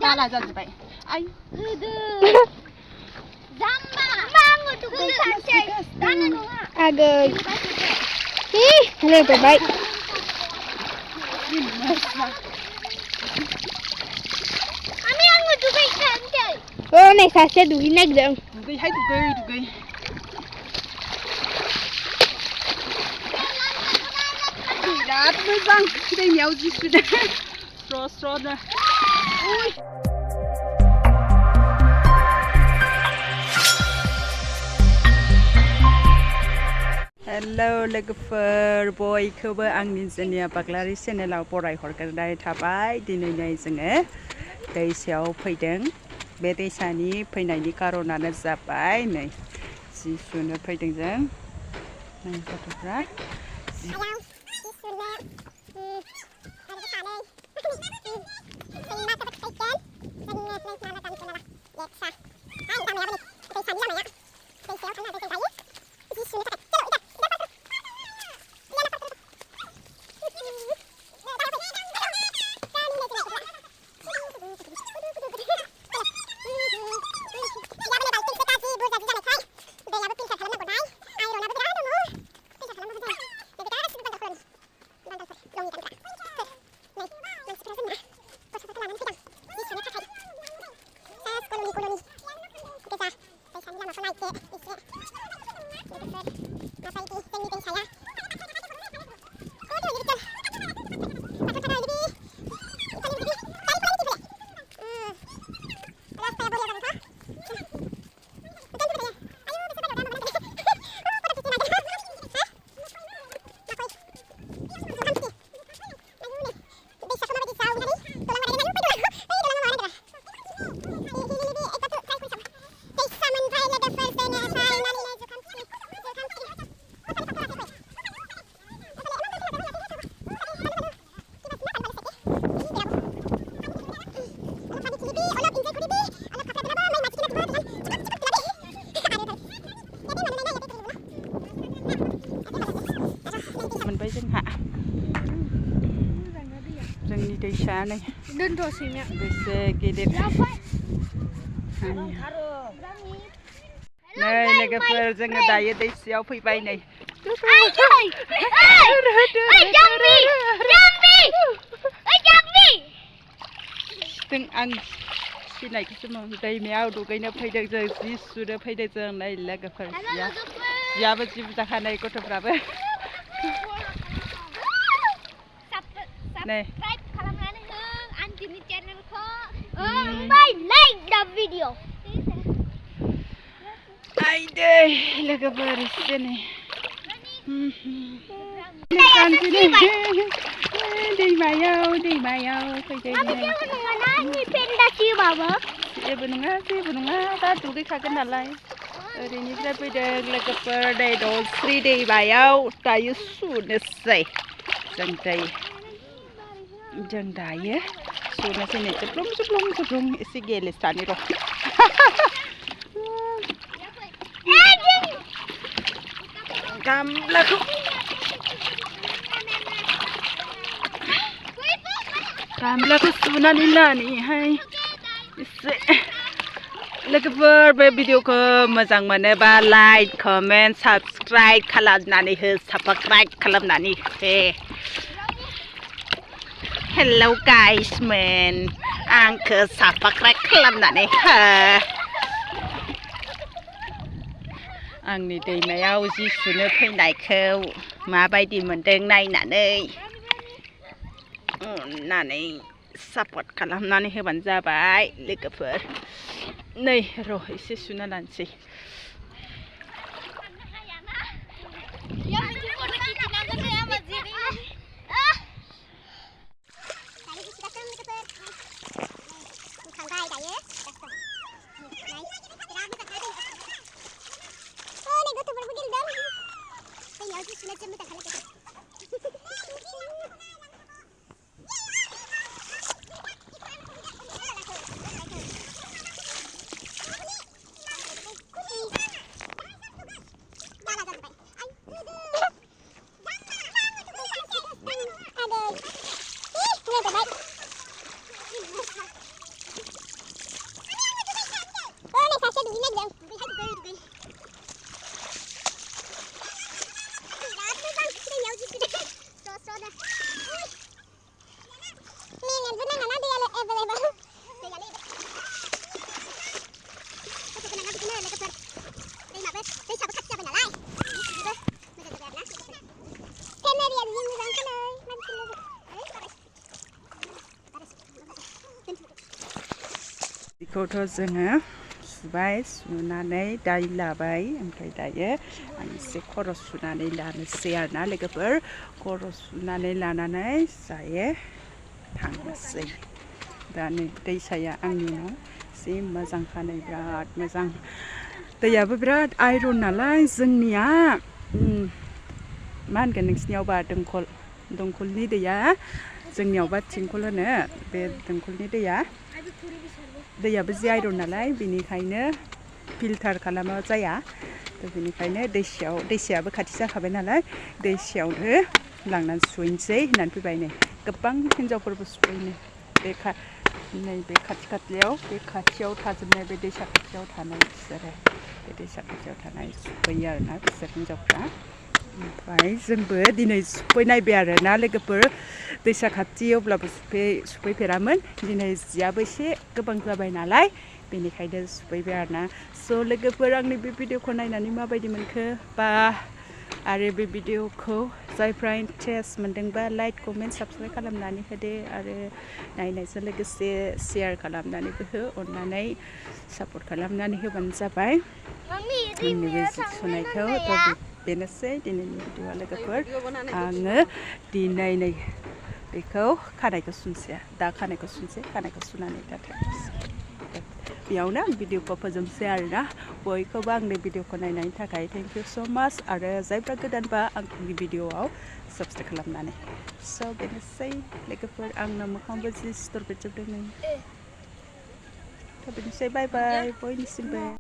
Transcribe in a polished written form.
Bala जाजोब्बाय आय होदो जाम्बा माङो दुगै सानसै दानो नङा आगै लोगोबाय आमी आङो दुगै सानसै नै सासेया दुगैनो नागिरदों दुगैहाय दुगै बिराद मोजां दैमायाव जि सुदों स्र'-स्र'नो हेलौ लोगोफोर बयखौबो आंनि जोंनिया बाग्लारि चेनेलाव बरायहरग्रोनाय थाबाय दिनै जोङो दैसायाव फैदों बे दैसानि फैनायनि कारनानो जाबाय नै जि सुनो फैदों जों गथ'फ्रा मोनबाय जोंहा जोंनि दैसा नै दोनथ'सैनो बेसे गिदिर नै लोगोफोर जोङो दायो दैसायाव फैबाय नै आं सिनायखौसो दैमायाव दुगैनो फैदों जों जि सुनो फैदों जों नै लोगोफोर जियाबो जि बुरजाखा नै गथ'फ्राबो नै खालामनानै हो आंनि चेनेलखौ ओमफ्राय लाइक दा भिडिअ आइदै लोगोफोर एसे नै दैमायाव फैदों जेबो नङा दा दुगैखागोन नालाय ओरैनिफ्राय फैदों लोगोफोर दै दonsri दैमायाव दायो सुनोसै जों दायो सुनोसै नै जुब्लुं एसे गेलेसानि र' गामलाखौ सुनानै लानिहाय एसे लोगोफोर बे भिडिअखौ मोजां मोनोबा लाइक कमेन्ट साबस्क्राइब खालामनानै हो हेलौ गाइसमोन आंखौ साबस्क्राइब खालामनानै हो आंनि दैमायाव जि सुनो फैनायखौ माबायदि मोनदों नायनानै सापर्ट खालामनानै होबानो जाबाय लोगोफोर नै र' एसे सुना लानोसै दैखौथ' जोङो सुबाय सुनानै दाय लाबाय ओमफ्राय दायो आं एसे खर' सुनानै लानोसै आरोना लोगोफोर खर' सुनानै लानानै जायो थांनोसै दा नै दैसाया आंनि न' जि मोजांखानै बिराद मोजां दैयाबो बिराद आइरन नालाय जोंनिया मा होनगोन नोंसिनियावबा दंखलनि दैया जोंनियावबा थिंखल होनो बे दंखलनि दैयाबो जि आइरन नालाय बेनिखायनो फिल्टार खालामा जाया थ' बेनिखायनो दैसायाबो खाथि जाखाबाय नालाय दैसायावनो लांनानै सुहैनोसै होननानै फैबाय नै गोबां हिनजावफोरबो सुफैनो नैबे खाथियाव थाजोबनाय बे दैसा खाथियाव थानाय बिसोरो बे दैसा खाथियाव थानाय सुफैयो आरोना बिसोर हिनजावफ्रा ओमफ्राय जोंबो दिनै सुफैनायबाय आरोना लोगोफोर दैसा खाथि अब्लाबो सुफैफेरामोन दिनै जियाबो एसे गोबां जाबाय नालाय बेनिखायनो सुफैबाय आरोना स' लोगोफोर आंनि बे भिडिअखौ नायनानै माबायदि मोनखो बा आरो बे भिडिअखौ जायफ्रा इन्टारेस्ट मोनदोंबा लाइक कमेन्ट साबस्क्राइब खालामनानै होदो आरो नायनायजों लोगोसे शेयार खालामनानैबो हो अननानै सापर्ट खालामनानै होबानो जाबाय आंनि बे जि सुनायखौ बेनोसै दिनैनि भिडिअआ लोगोफोर आङो दिनै नै बेखौ खानायखौ सुनसै खानायखौ सुनानै दा थांनोसै बेयावनो आं भिडिअखौ फोजोबसै आरोना बयखौबो आंनि भिडिअखौ नायनायनि थाखाय थेंक इउ स' माच आरो जायफ्रा गोदानबा आंनि भिडिअआव साबस्क्राइब खालामनानै स' बेनोसै लोगोफोर आंना मोखाङावबो जि सिथर बेरजोबदों नै थ' बेनोसै बाय बाय बयनिसिमबो